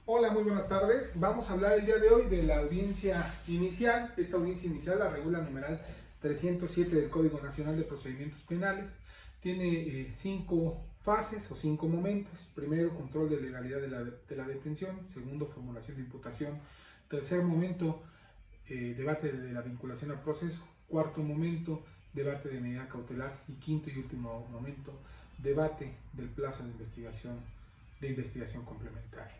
Hola, muy buenas tardes. Vamos a hablar el día de hoy de la audiencia inicial. Esta audiencia inicial la regula el numeral 307 del Código Nacional de Procedimientos Penales. Tiene 5 fases o 5 momentos. Primero, control de legalidad de la detención. Segundo, formulación de imputación. Tercer momento, debate de la vinculación al proceso. Cuarto momento, debate de medida cautelar. Y quinto y último momento, debate del plazo de investigación complementaria.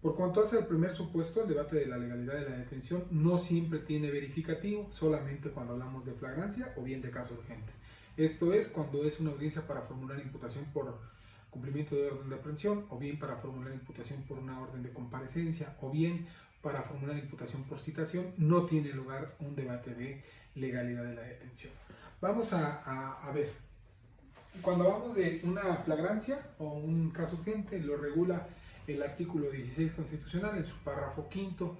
Por cuanto hace al primer supuesto, el debate de la legalidad de la detención no siempre tiene verificativo, solamente cuando hablamos de flagrancia o bien de caso urgente. Esto es cuando es una audiencia para formular imputación por cumplimiento de orden de aprehensión, o bien para formular imputación por una orden de comparecencia, o bien para formular imputación por citación, no tiene lugar un debate de legalidad de la detención. Vamos a ver, cuando hablamos de una flagrancia o un caso urgente, lo regula el artículo 16 constitucional en su párrafo quinto.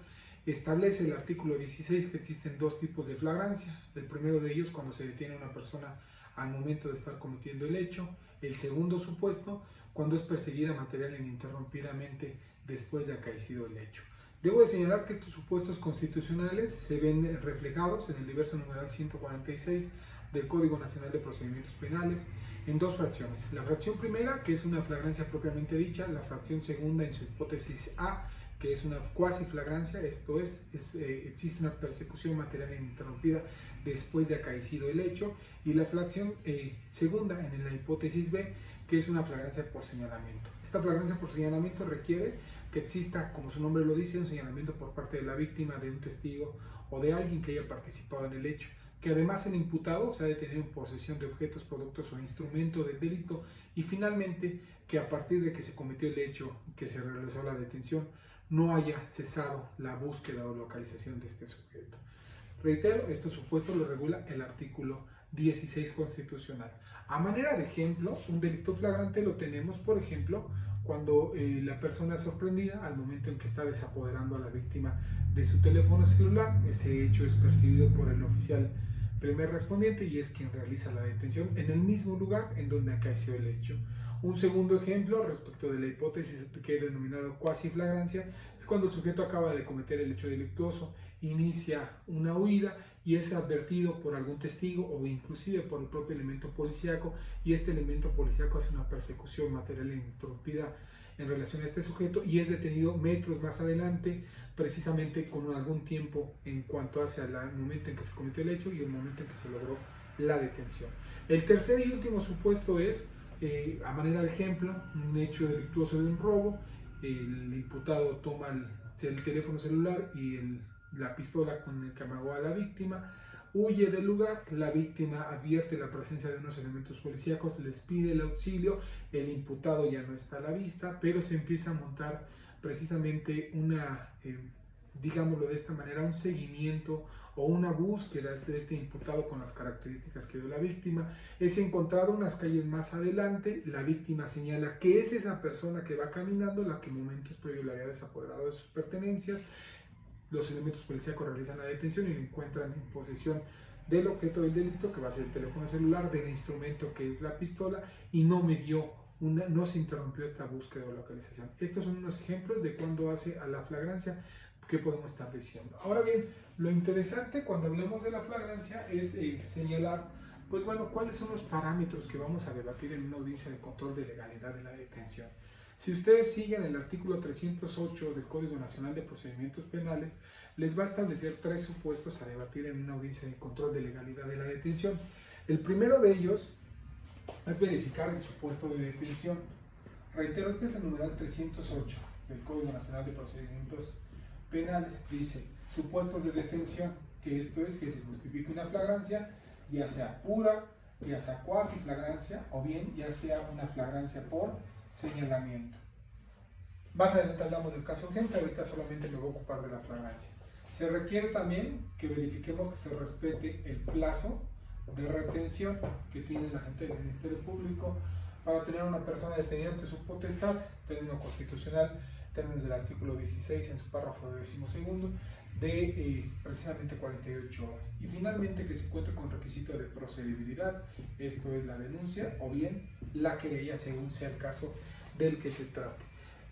Establece el artículo 16 que existen dos tipos de flagrancia. El primero de ellos cuando se detiene a una persona al momento de estar cometiendo el hecho. El segundo supuesto cuando es perseguida material e ininterrumpidamente después de acaecido el hecho. Debo de señalar que estos supuestos constitucionales se ven reflejados en el diverso numeral 146 del Código Nacional de Procedimientos Penales en dos fracciones. La fracción primera, que es una flagrancia propiamente dicha, la fracción segunda en su hipótesis A, que es una cuasi flagrancia, esto es existe una persecución material ininterrumpida después de acaecido el hecho, y la fracción segunda en la hipótesis B, que es una flagrancia por señalamiento. Esta flagrancia por señalamiento requiere que exista, como su nombre lo dice, un señalamiento por parte de la víctima, de un testigo o de alguien que haya participado en el hecho, que además el imputado se ha detenido en posesión de objetos, productos o instrumentos del delito, y finalmente que a partir de que se cometió el hecho, que se realizó la detención, no haya cesado la búsqueda o localización de este sujeto. Reitero, estos supuestos lo regula el artículo 16 constitucional. A manera de ejemplo, un delito flagrante lo tenemos, por ejemplo, cuando la persona es sorprendida al momento en que está desapoderando a la víctima de su teléfono celular. Ese hecho es percibido por el oficial primer respondiente y es quien realiza la detención en el mismo lugar en donde acaeció el hecho. Un segundo ejemplo respecto de la hipótesis que he denominado cuasi flagrancia es cuando el sujeto acaba de cometer el hecho delictuoso, inicia una huida y es advertido por algún testigo o inclusive por el propio elemento policíaco, y este elemento policíaco hace una persecución material ininterrumpida en relación a este sujeto y es detenido metros más adelante, precisamente con algún tiempo en cuanto hacia el momento en que se cometió el hecho y el momento en que se logró la detención. El tercer y último supuesto es, a manera de ejemplo, un hecho delictuoso de un robo. El imputado toma el teléfono celular y la pistola con el que amagó a la víctima, huye del lugar, la víctima advierte la presencia de unos elementos policíacos, les pide el auxilio, el imputado ya no está a la vista, pero se empieza a montar precisamente digámoslo de esta manera, un seguimiento o una búsqueda de este imputado con las características que dio la víctima. Es encontrado unas calles más adelante, la víctima señala que es esa persona que va caminando, la que momentos previos le había desapoderado de sus pertenencias. Los elementos policíacos realizan la detención y lo encuentran en posesión del objeto del delito, que va a ser el teléfono celular, del instrumento que es la pistola, y no se interrumpió esta búsqueda o localización. Estos son unos ejemplos de cuando hace a la flagrancia que podemos estar diciendo. Ahora bien, lo interesante cuando hablamos de la flagrancia es señalar, pues bueno, cuáles son los parámetros que vamos a debatir en una audiencia de control de legalidad de la detención. Si ustedes siguen el artículo 308 del Código Nacional de Procedimientos Penales, les va a establecer 3 supuestos a debatir en una audiencia de control de legalidad de la detención. El primero de ellos es verificar el supuesto de detención. Reitero, este es el numeral 308 del Código Nacional de Procedimientos Penales. Dice, supuestos de detención, que esto es que se justifique una flagrancia, ya sea pura, ya sea cuasi flagrancia, o bien ya sea una flagrancia por señalamiento. Más adelante hablamos del caso urgente, ahorita solamente me voy a ocupar de la flagrancia. Se requiere también que verifiquemos que se respete el plazo de retención que tiene la gente del Ministerio Público para tener a una persona detenida ante su potestad, término constitucional, términos del artículo 16 en su párrafo 12º, de precisamente 48 horas. Y finalmente que se cuente con requisito de procedibilidad, esto es la denuncia o bien la querella según sea el caso del que se trate.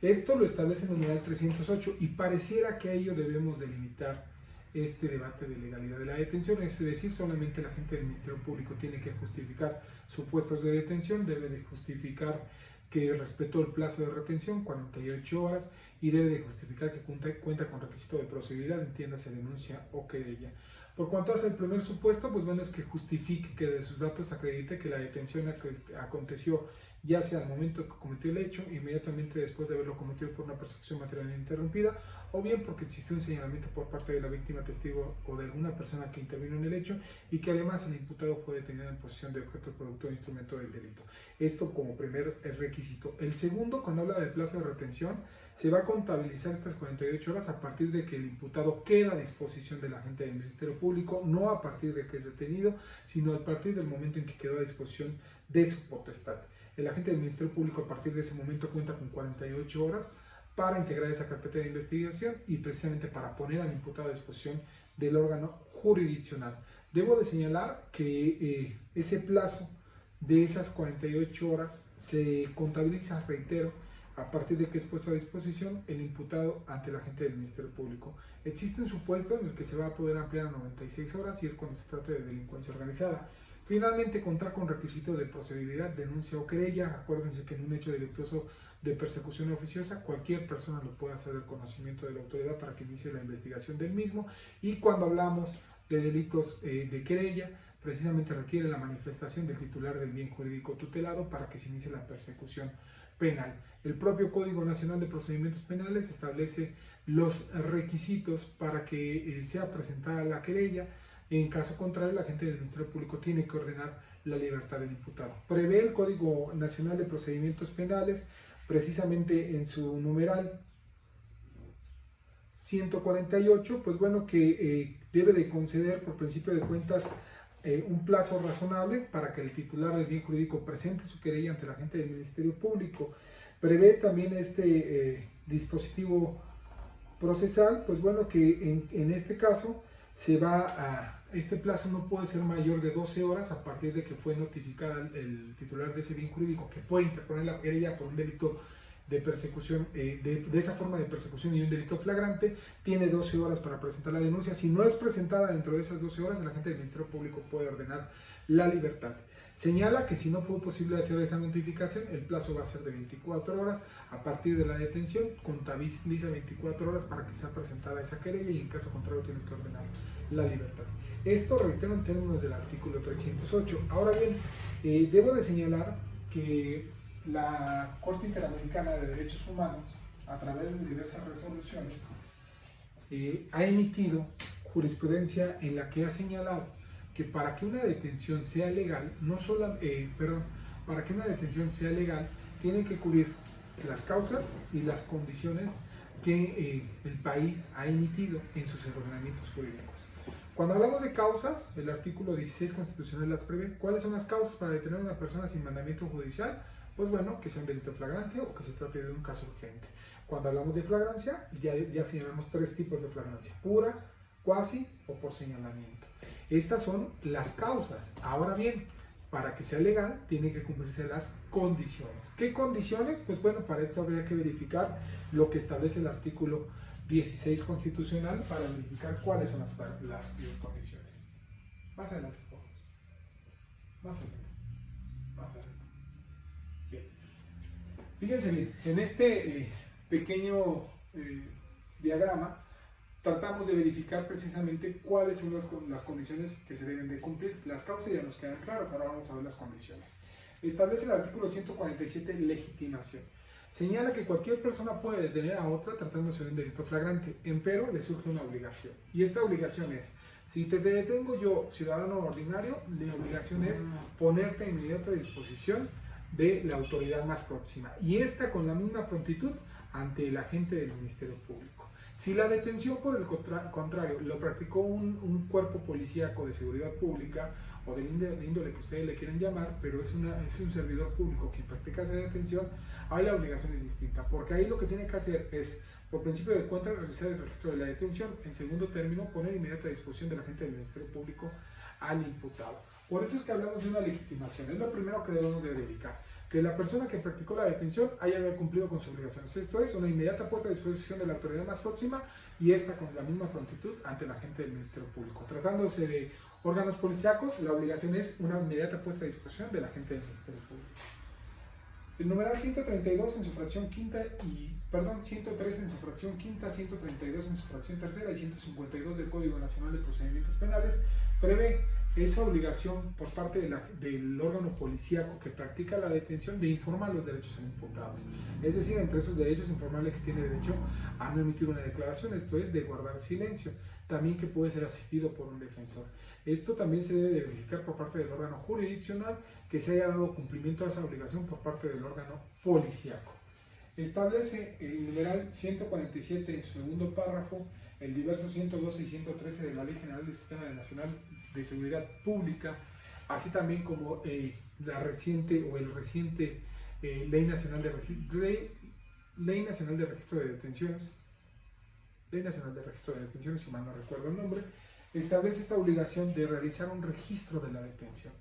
Esto lo establece el numeral 308 y pareciera que a ello debemos delimitar este debate de legalidad de la detención, es decir, solamente la gente del Ministerio Público tiene que justificar supuestos de detención, debe de justificar que respetó el plazo de retención, 48 horas, y debe de justificar que cuenta con requisito de procedibilidad, entiéndase denuncia o querella. Por cuanto hace el primer supuesto, pues bueno, es que justifique que de sus datos acredite que la detención aconteció ya sea al momento que cometió el hecho, inmediatamente después de haberlo cometido por una persecución material ininterrumpida, o bien porque existió un señalamiento por parte de la víctima, testigo o de alguna persona que intervino en el hecho y que además el imputado fue detenido en posesión de objeto, producto o instrumento del delito. Esto como primer requisito. El segundo, cuando habla del plazo de retención, se va a contabilizar estas 48 horas a partir de que el imputado queda a disposición del agente del Ministerio Público, no a partir de que es detenido, sino a partir del momento en que quedó a disposición de su potestad. El agente del Ministerio Público a partir de ese momento cuenta con 48 horas para integrar esa carpeta de investigación y precisamente para poner al imputado a disposición del órgano jurisdiccional. Debo de señalar que ese plazo de esas 48 horas se contabiliza, reitero, a partir de que es puesto a disposición el imputado ante el agente del Ministerio Público. Existe un supuesto en el que se va a poder ampliar a 96 horas y es cuando se trata de delincuencia organizada. Finalmente, contar con requisito de procedibilidad, denuncia o querella. Acuérdense que en un hecho delictuoso de persecución oficiosa, cualquier persona lo puede hacer del conocimiento de la autoridad para que inicie la investigación del mismo. Y cuando hablamos de delitos de querella, precisamente requiere la manifestación del titular del bien jurídico tutelado para que se inicie la persecución penal. El propio Código Nacional de Procedimientos Penales establece los requisitos para que sea presentada la querella. En caso contrario, el agente del Ministerio Público tiene que ordenar la libertad del imputado. Prevé el Código Nacional de Procedimientos Penales, precisamente en su numeral 148, pues bueno, que debe de conceder por principio de cuentas un plazo razonable para que el titular del bien jurídico presente su querella ante el agente del Ministerio Público. Prevé también este dispositivo procesal, pues bueno, que en este caso este plazo no puede ser mayor de 12 horas a partir de que fue notificada el titular de ese bien jurídico que puede interponer la querella por un delito de persecución, de esa forma de persecución y un delito flagrante. Tiene 12 horas para presentar la denuncia. Si no es presentada dentro de esas 12 horas, el agente del Ministerio Público puede ordenar la libertad. Señala que si no fue posible hacer esa notificación, el plazo va a ser de 24 horas. A partir de la detención, contabiliza 24 horas para que sea presentada esa querella y en caso contrario tiene que ordenar la libertad. Esto, reitero, en términos del artículo 308. Ahora bien, debo de señalar que la Corte Interamericana de Derechos Humanos, a través de diversas resoluciones, ha emitido jurisprudencia en la que ha señalado que para que una detención sea legal, para que una detención sea legal, tiene que cubrir las causas y las condiciones que el país ha emitido en sus ordenamientos jurídicos. Cuando hablamos de causas, el artículo 16 constitucional las prevé. ¿Cuáles son las causas para detener a una persona sin mandamiento judicial? Pues bueno, que sea un delito flagrante o que se trate de un caso urgente. Cuando hablamos de flagrancia, ya señalamos tres tipos de flagrancia: pura, cuasi o por señalamiento. Estas son las causas. Ahora bien, para que sea legal, tienen que cumplirse las condiciones. ¿Qué condiciones? Pues bueno, para esto habría que verificar lo que establece el artículo 16 constitucional para verificar cuáles son las condiciones. Más adelante, por favor. Más adelante. Bien. Fíjense bien, en este pequeño diagrama tratamos de verificar precisamente cuáles son las condiciones que se deben de cumplir. Las causas ya nos quedan claras, ahora vamos a ver las condiciones. Establece el artículo 147, legitimación. Señala que cualquier persona puede detener a otra tratándose de un delito flagrante, empero le surge una obligación. Y esta obligación es, si te detengo yo, ciudadano ordinario, la obligación es ponerte a inmediata disposición de la autoridad más próxima. Y esta con la misma prontitud ante el agente del Ministerio Público. Si la detención, por el contrario, lo practicó un cuerpo policíaco de seguridad pública o del índole que ustedes le quieren llamar, pero es un servidor público quien practica esa detención, ahí la obligación es distinta, porque ahí lo que tiene que hacer es, por principio de cuenta, realizar el registro de la detención. En segundo término, poner inmediata disposición del agente del Ministerio Público al imputado. Por eso es que hablamos de una legitimación, es lo primero que debemos de verificar. que la persona que practicó la detención haya cumplido con sus obligaciones. Esto es una inmediata puesta a disposición de la autoridad más próxima y esta con la misma prontitud ante la agente del Ministerio Público. Tratándose de órganos policíacos, la obligación es una inmediata puesta a disposición de la agente del Ministerio Público. El numeral 132 en su fracción quinta 103 en su fracción quinta, 132 en su fracción tercera y 152 del Código Nacional de Procedimientos Penales prevé esa obligación por parte del órgano policíaco que practica la detención de informar los derechos a imputados. Es decir, entre esos derechos, informarle que tiene derecho a no emitir una declaración, esto es, de guardar silencio, también que puede ser asistido por un defensor. Esto también se debe verificar por parte del órgano jurisdiccional que se haya dado cumplimiento a esa obligación por parte del órgano policíaco. Establece el numeral 147 en su segundo párrafo, el diverso 112 y 113 de la Ley General del Sistema Nacional de Seguridad Pública, así también como la reciente o el reciente Ley Nacional de Registro de Detenciones, si mal no recuerdo el nombre, establece esta obligación de realizar un registro de la detención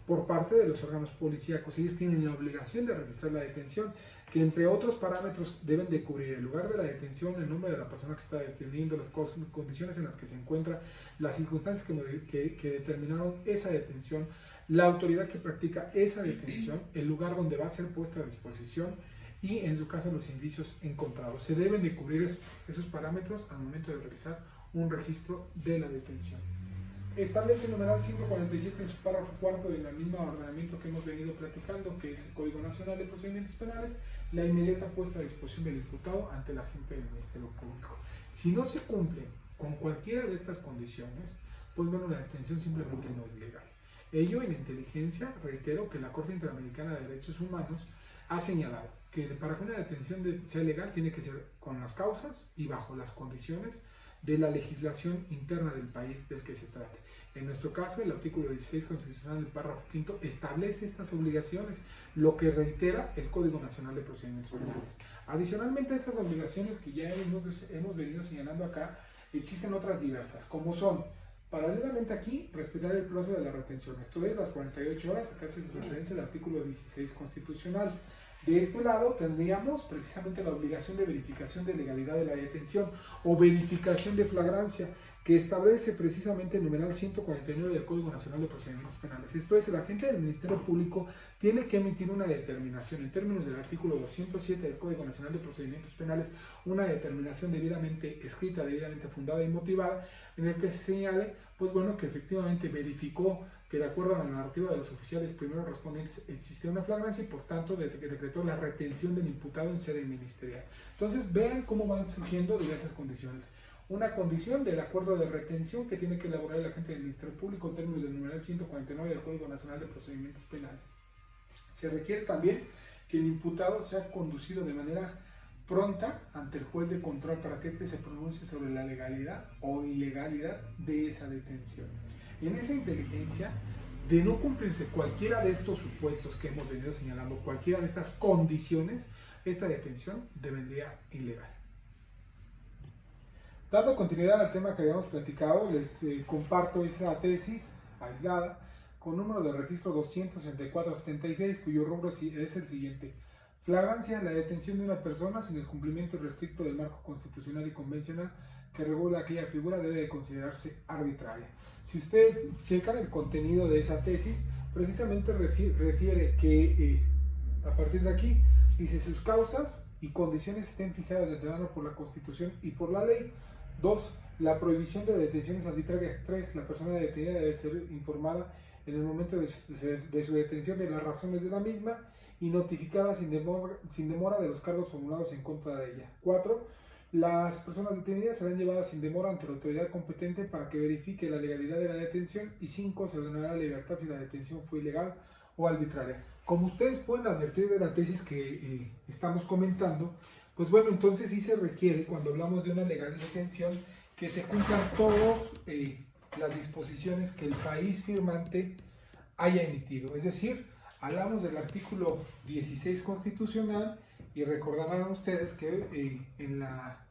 por parte de los órganos policíacos. Ellos tienen la obligación de registrar la detención, que entre otros parámetros deben de cubrir el lugar de la detención, el nombre de la persona que está deteniendo, las condiciones en las que se encuentra, las circunstancias que determinaron esa detención, la autoridad que practica esa detención, el lugar donde va a ser puesta a disposición y en su caso los indicios encontrados. Se deben de cubrir esos parámetros al momento de realizar un registro de la detención. Establece el numeral 147 en su párrafo cuarto del mismo ordenamiento que hemos venido platicando, que es el Código Nacional de Procedimientos Penales, la inmediata puesta a disposición del imputado ante la agente del Ministerio Público. Si no se cumple con cualquiera de estas condiciones, pues bueno, la detención simplemente no es legal. Ello en inteligencia, reitero que la Corte Interamericana de Derechos Humanos ha señalado que para que una detención sea legal tiene que ser con las causas y bajo las condiciones de la legislación interna del país del que se trate. En nuestro caso, el artículo 16 constitucional del párrafo quinto establece estas obligaciones, lo que reitera el Código Nacional de Procedimientos Penales. Adicionalmente a estas obligaciones que ya hemos venido señalando acá, existen otras diversas, como son, paralelamente aquí, respetar el plazo de la retención, esto es las 48 horas, acá se referencia al artículo 16 constitucional. De este lado tendríamos precisamente la obligación de verificación de legalidad de la detención o verificación de flagrancia, que establece precisamente el numeral 149 del Código Nacional de Procedimientos Penales. Esto es, el agente del Ministerio Público tiene que emitir una determinación en términos del artículo 207 del Código Nacional de Procedimientos Penales, una determinación debidamente escrita, debidamente fundada y motivada, en el que se señale, pues bueno, que efectivamente verificó que de acuerdo a la narrativa de los oficiales primero respondientes existía una flagrancia y por tanto decretó la retención del imputado en sede ministerial. Entonces vean cómo van surgiendo diversas condiciones. Una condición del acuerdo de retención que tiene que elaborar el agente del Ministerio Público en términos del numeral 149 del Código Nacional de Procedimientos Penales. Se requiere también que el imputado sea conducido de manera pronta ante el juez de control para que éste se pronuncie sobre la legalidad o ilegalidad de esa detención. En esa inteligencia, de no cumplirse cualquiera de estos supuestos que hemos venido señalando, cualquiera de estas condiciones, esta detención devendría ilegal. Dando continuidad al tema que habíamos platicado, les comparto esa tesis aislada con número de registro 26476, cuyo rubro es el siguiente: flagrancia, la detención de una persona sin el cumplimiento restricto del marco constitucional y convencional que regula aquella figura debe de considerarse arbitraria. Si ustedes checan el contenido de esa tesis, precisamente refiere que a partir de aquí dice sus causas y condiciones estén fijadas de antemano por la Constitución y por la ley. 2. La prohibición de detenciones arbitrarias. 3. La persona detenida debe ser informada en el momento de su detención de las razones de la misma y notificada sin demora de los cargos formulados en contra de ella. 4. Las personas detenidas serán llevadas sin demora ante la autoridad competente para que verifique la legalidad de la detención. Y 5. Se ordenará la libertad si la detención fue ilegal o arbitraria. Como ustedes pueden advertir de la tesis que estamos comentando, pues bueno, entonces sí se requiere, cuando hablamos de una legal detención, que se cumplan todas las disposiciones que el país firmante haya emitido. Es decir, hablamos del artículo 16 constitucional y recordarán ustedes que en la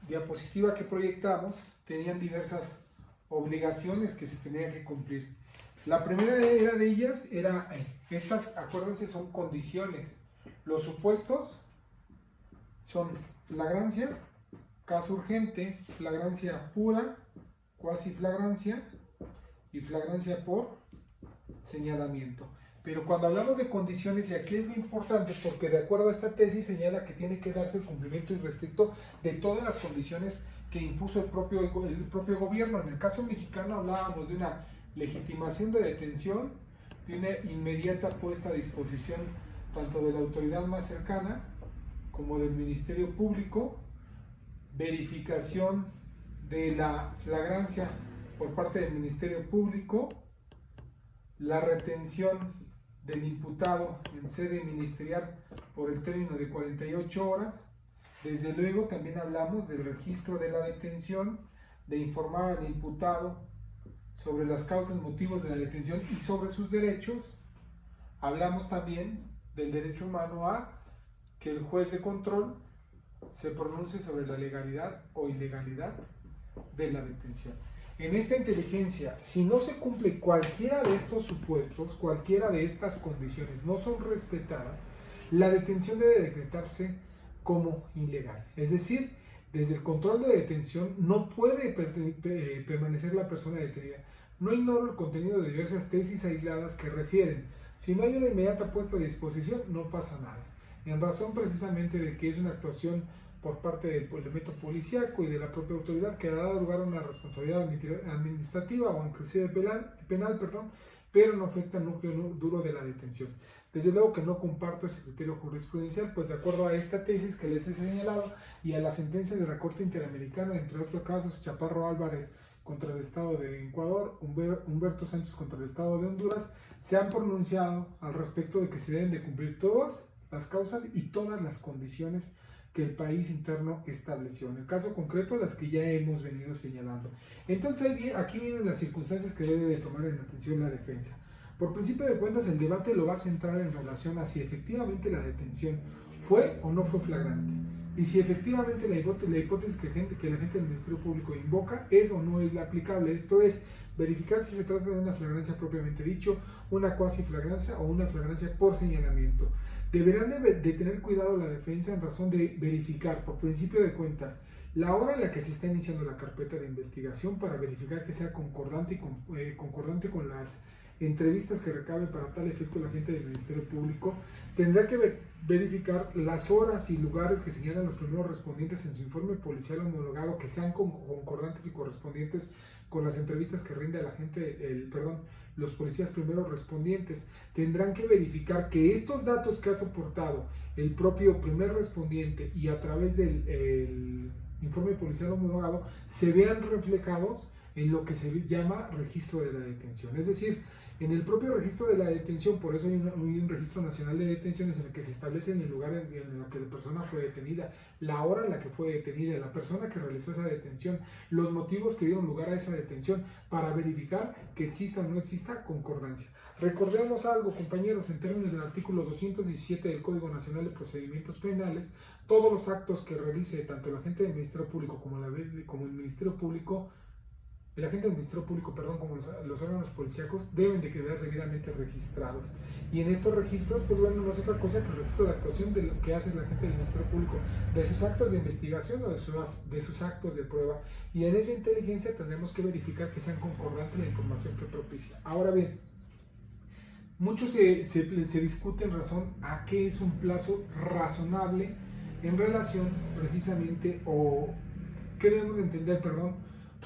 diapositiva que proyectamos tenían diversas obligaciones que se tenían que cumplir. La primera de ellas era, estas, acuérdense, son condiciones. Los supuestos son flagrancia, caso urgente, flagrancia pura, cuasi flagrancia y flagrancia por señalamiento. Pero cuando hablamos de condiciones, y aquí es lo importante, porque de acuerdo a esta tesis señala que tiene que darse el cumplimiento irrestricto de todas las condiciones que impuso el propio gobierno. En el caso mexicano hablábamos de una legitimación de detención, de una inmediata puesta a disposición tanto de la autoridad más cercana como del Ministerio Público, verificación de la flagrancia por parte del Ministerio Público, la retención del imputado en sede ministerial por el término de 48 horas. Desde luego también hablamos del registro de la detención, de informar al imputado sobre las causas, motivos de la detención y sobre sus derechos. Hablamos también del derecho humano a que el juez de control se pronuncie sobre la legalidad o ilegalidad de la detención. En esta inteligencia, si no se cumple cualquiera de estos supuestos, cualquiera de estas condiciones no son respetadas, la detención debe decretarse como ilegal. Es decir, desde el control de detención no puede permanecer la persona detenida. No ignoro el contenido de diversas tesis aisladas que refieren: si no hay una inmediata puesta a disposición, no pasa nada. En razón precisamente de que es una actuación por parte del elemento policíaco y de la propia autoridad que dará lugar a una responsabilidad administrativa o inclusive penal, pero no afecta al núcleo duro de la detención. Desde luego que no comparto ese criterio jurisprudencial, pues de acuerdo a esta tesis que les he señalado y a las sentencias de la Corte Interamericana, entre otros casos, Chaparro Álvarez contra el Estado de Ecuador, Humberto Sánchez contra el Estado de Honduras, se han pronunciado al respecto de que se deben de cumplir todas las causas y todas las condiciones que el país interno estableció. En el caso concreto, las que ya hemos venido señalando. Entonces, aquí vienen las circunstancias que debe de tomar en atención la defensa. Por principio de cuentas, el debate lo va a centrar en relación a si efectivamente la detención fue o no fue flagrante. Y si efectivamente la hipótesis que la gente del Ministerio Público invoca es o no es la aplicable. Esto es, verificar si se trata de una flagrancia propiamente dicho, una cuasi flagrancia o una flagrancia por señalamiento. Deberán de tener cuidado la defensa en razón de verificar, por principio de cuentas, la hora en la que se está iniciando la carpeta de investigación para verificar que sea concordante con las entrevistas que recabe para tal efecto la gente del Ministerio Público. Tendrá que verificar las horas y lugares que señalan los primeros respondientes en su informe policial homologado, que sean concordantes y correspondientes con las entrevistas que rinde a la gente, los policías primeros respondientes. Tendrán que verificar que estos datos que ha soportado el propio primer respondiente y a través del informe policial homologado se vean reflejados en lo que se llama registro de la detención. Es decir, en el propio registro de la detención, por eso hay un registro nacional de detenciones en el que se establece en el lugar en el que la persona fue detenida, la hora en la que fue detenida, la persona que realizó esa detención, los motivos que dieron lugar a esa detención, para verificar que exista o no exista concordancia. Recordemos algo, compañeros, en términos del artículo 217 del Código Nacional de Procedimientos Penales, todos los actos que realice tanto el agente del Ministerio Público como el Ministerio Público, el agente del Ministerio Público, como los órganos policíacos, deben de quedar debidamente registrados. Y en estos registros, pues bueno, no es otra cosa que el registro de actuación de lo que hace la gente del Ministerio Público, de sus actos de investigación o de sus actos de prueba. Y en esa inteligencia tendremos que verificar que sean concordantes la información que propicia. Ahora bien, mucho se discute en razón a qué es un plazo razonable en relación precisamente, o qué debemos de entender,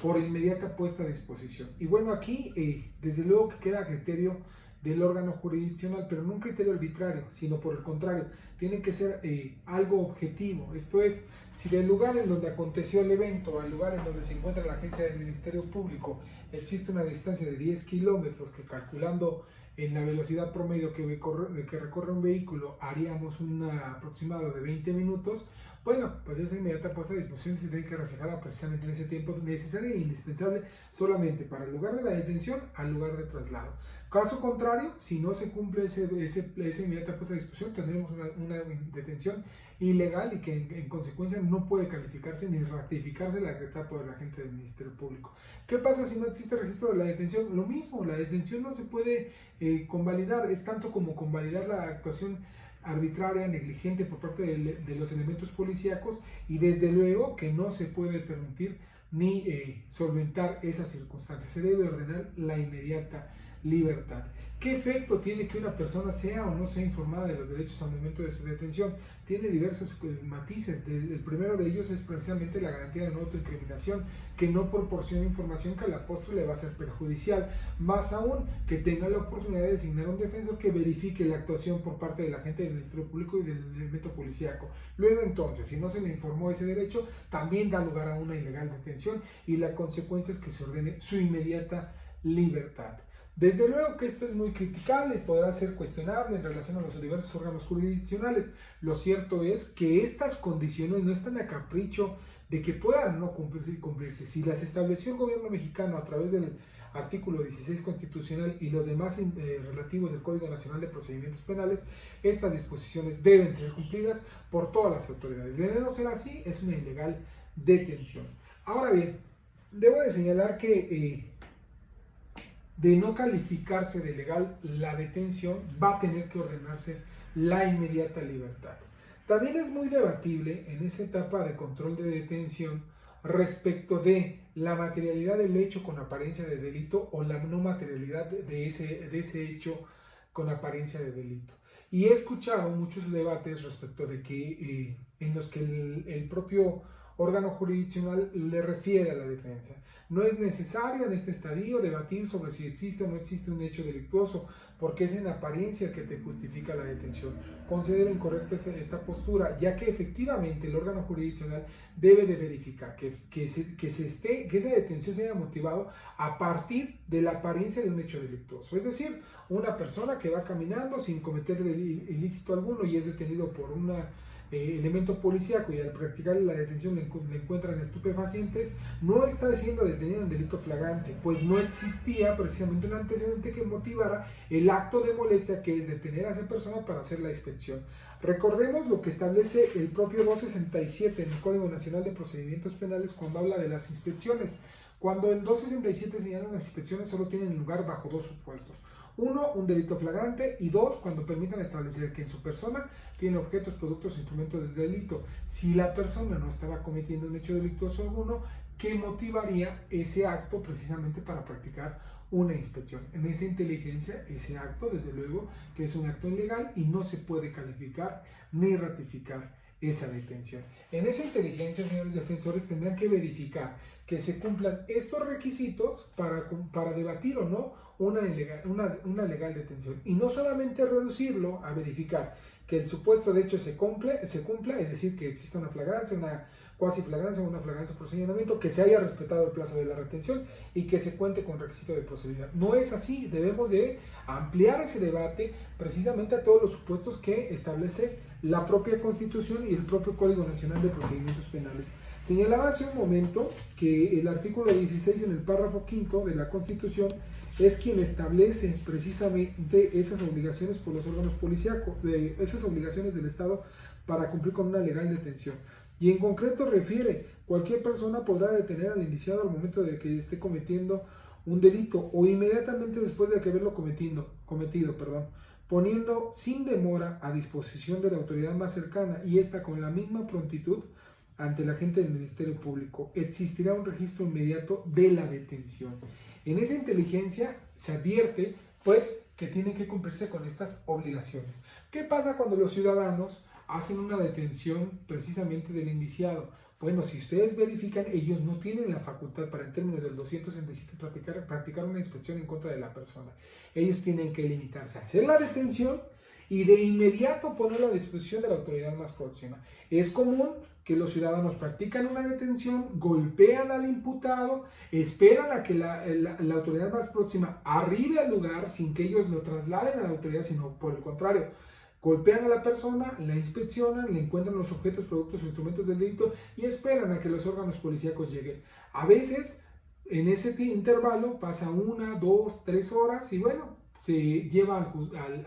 por inmediata puesta a disposición. Y bueno, aquí desde luego que queda a criterio del órgano jurisdiccional, pero no un criterio arbitrario, sino por el contrario, tiene que ser algo objetivo. Esto es, si del lugar en donde aconteció el evento al lugar en donde se encuentra la agencia del Ministerio Público existe una distancia de 10 kilómetros, que calculando en la velocidad promedio que recorre un vehículo haríamos un aproximado de 20 minutos, bueno, pues esa inmediata puesta a disposición se tiene que reflejar precisamente en ese tiempo necesario e indispensable solamente para el lugar de la detención al lugar de traslado. Caso contrario, si no se cumple esa inmediata puesta a disposición, tendremos una detención ilegal y que en consecuencia no puede calificarse ni ratificarse la decretada por el agente del Ministerio Público. ¿Qué pasa si no existe registro de la detención? Lo mismo, la detención no se puede convalidar, es tanto como convalidar la actuación arbitraria, negligente por parte de los elementos policíacos, y desde luego que no se puede permitir ni solventar esas circunstancias. Se debe ordenar la inmediata libertad. ¿Qué efecto tiene que una persona sea o no sea informada de los derechos al momento de su detención? Tiene diversos matices. El primero de ellos es precisamente la garantía de no autoincriminación, que no proporciona información que a la postre le va a ser perjudicial, más aún que tenga la oportunidad de designar un defensor que verifique la actuación por parte del agente del Ministerio Público y del elemento policíaco. Luego entonces, si no se le informó ese derecho, también da lugar a una ilegal detención, y la consecuencia es que se ordene su inmediata libertad. Desde luego que esto es muy criticable y podrá ser cuestionable en relación a los diversos órganos jurisdiccionales. Lo cierto es que estas condiciones no están a capricho de que puedan no cumplirse. Si las estableció el gobierno mexicano a través del artículo 16 constitucional y los demás relativos del Código Nacional de Procedimientos Penales, estas disposiciones deben ser cumplidas por todas las autoridades. De no ser así, es una ilegal detención. Ahora bien, debo de señalar que de no calificarse de legal la detención, va a tener que ordenarse la inmediata libertad. También es muy debatible en esa etapa de control de detención respecto de la materialidad del hecho con apariencia de delito o la no materialidad de ese hecho con apariencia de delito. Y he escuchado muchos debates respecto de que en los que el propio órgano jurisdiccional le refiere a la defensa. No es necesario en este estadio debatir sobre si existe o no existe un hecho delictuoso, porque es en apariencia que te justifica la detención. Considero incorrecta esta postura, ya que efectivamente el órgano jurisdiccional debe de verificar que esa detención se haya motivado a partir de la apariencia de un hecho delictuoso. Es decir, una persona que va caminando sin cometer ilícito alguno y es detenido por una elemento policíaco, y al practicar la detención le encuentran estupefacientes, no está siendo detenido en delito flagrante, pues no existía precisamente un antecedente que motivara el acto de molestia, que es detener a esa persona para hacer la inspección. Recordemos lo que establece el propio 267 en el Código Nacional de Procedimientos Penales cuando habla de las inspecciones. Cuando el 267 señala las inspecciones, solo tienen lugar bajo dos supuestos. Uno, un delito flagrante, y dos, cuando permitan establecer que en su persona tiene objetos, productos o instrumentos de delito. Si la persona no estaba cometiendo un hecho delictuoso alguno, ¿qué motivaría ese acto precisamente para practicar una inspección? En esa inteligencia, ese acto, desde luego, que es un acto ilegal y no se puede calificar ni ratificar esa detención. En esa inteligencia, señores defensores, tendrán que verificar que se cumplan estos requisitos para debatir o no una legal detención, y no solamente reducirlo a verificar que el supuesto de hecho se cumpla, es decir, que exista una flagrancia, una cuasi flagrancia o una flagrancia por señalamiento, que se haya respetado el plazo de la retención y que se cuente con requisito de procedibilidad. No es así, debemos de ampliar ese debate precisamente a todos los supuestos que establece la propia Constitución y el propio Código Nacional de Procedimientos Penales. Señalaba hace un momento que el artículo 16 en el párrafo 5 de la Constitución es quien establece precisamente esas obligaciones por los órganos policíacos, esas obligaciones del Estado para cumplir con una legal detención. Y en concreto refiere, cualquier persona podrá detener al indiciado al momento de que esté cometiendo un delito o inmediatamente después de que haberlo cometido, poniendo sin demora a disposición de la autoridad más cercana, y esta con la misma prontitud ante el agente del Ministerio Público. Existirá un registro inmediato de la detención. En esa inteligencia se advierte, pues, que tienen que cumplirse con estas obligaciones. ¿Qué pasa cuando los ciudadanos hacen una detención precisamente del indiciado? Bueno, si ustedes verifican, ellos no tienen la facultad para, en términos del 267, practicar una inspección en contra de la persona. Ellos tienen que limitarse a hacer la detención y de inmediato ponerla a disposición de la autoridad más próxima. Es común que los ciudadanos practican una detención, golpean al imputado, esperan a que la autoridad más próxima arribe al lugar sin que ellos lo trasladen a la autoridad, sino por el contrario, golpean a la persona, la inspeccionan, le encuentran los objetos, productos o instrumentos del delito y esperan a que los órganos policíacos lleguen. A veces, en ese intervalo, pasa 1, 2, 3 horas y bueno, se lleva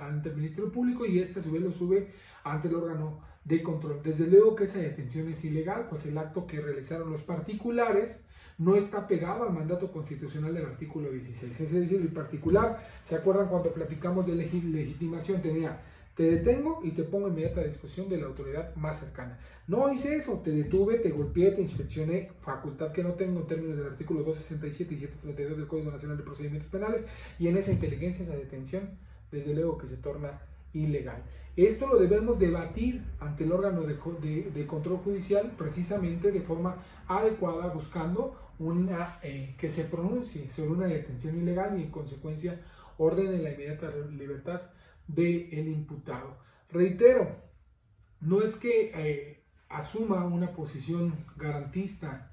ante el Ministerio Público y este a su vez lo sube ante el órgano de control. Desde luego que esa detención es ilegal, pues el acto que realizaron los particulares no está pegado al mandato constitucional del artículo 16. Es decir, el particular, ¿se acuerdan cuando platicamos de legitimación? Tenía: te detengo y te pongo inmediata a disposición de la autoridad más cercana. No hice eso, te detuve, te golpeé, te inspeccioné, facultad que no tengo en términos del artículo 267 y 132 del Código Nacional de Procedimientos Penales, y en esa inteligencia, esa detención, desde luego que se torna ilegal. Esto lo debemos debatir ante el órgano de control judicial, precisamente de forma adecuada, buscando que se pronuncie sobre una detención ilegal y en consecuencia ordene la inmediata libertad del imputado. Reitero, no es que asuma una posición garantista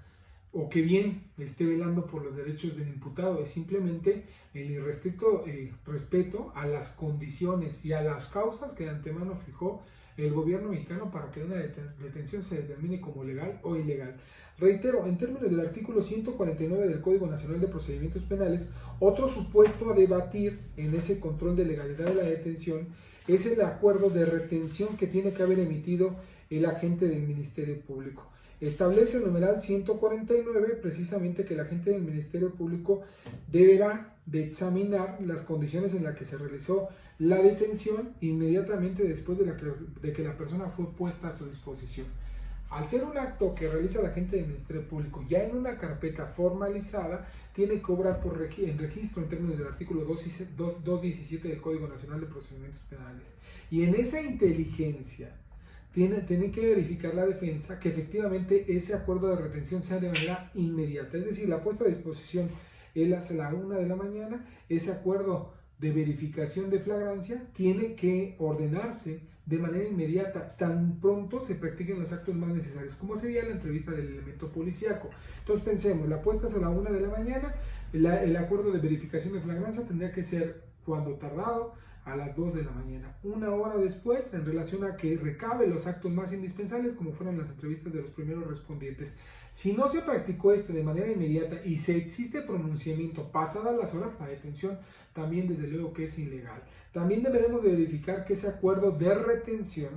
o que bien esté velando por los derechos del imputado, es simplemente el irrestricto respeto a las condiciones y a las causas que de antemano fijó el gobierno mexicano para que una detención se determine como legal o ilegal. Reitero, en términos del artículo 149 del Código Nacional de Procedimientos Penales, otro supuesto a debatir en ese control de legalidad de la detención es el acuerdo de retención que tiene que haber emitido el agente del Ministerio Público. Establece el numeral 149 precisamente que el agente del Ministerio Público deberá de examinar las condiciones en las que se realizó la detención inmediatamente después de que la persona fue puesta a su disposición. Al ser un acto que realiza el agente del Ministerio Público ya en una carpeta formalizada, tiene que obrar en registro en términos del artículo 217 del Código Nacional de Procedimientos Penales. Y en esa inteligencia tiene que verificar la defensa que efectivamente ese acuerdo de retención sea de manera inmediata. Es decir, la puesta a disposición él hace la 1 de la mañana, ese acuerdo de verificación de flagrancia tiene que ordenarse de manera inmediata, tan pronto se practiquen los actos más necesarios, como sería la entrevista del elemento policíaco. Entonces pensemos, la puesta es a la 1 de la mañana, el acuerdo de verificación de flagrancia tendría que ser, cuando tardado, a las 2 de la mañana. Una hora después, en relación a que recabe los actos más indispensables, como fueron las entrevistas de los primeros respondientes. Si no se practicó esto de manera inmediata y se existe pronunciamiento pasadas las horas, la detención también desde luego que es ilegal. También debemos de verificar que ese acuerdo de retención,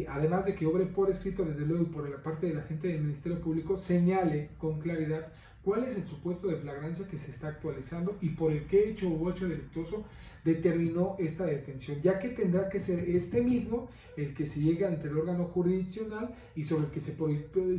además de que obre por escrito desde luego y por la parte del agente del Ministerio Público, señale con claridad cuál es el supuesto de flagrancia que se está actualizando y por el que hecho u hecho delictuoso determinó esta detención, ya que tendrá que ser este mismo el que se llegue ante el órgano jurisdiccional y sobre el que se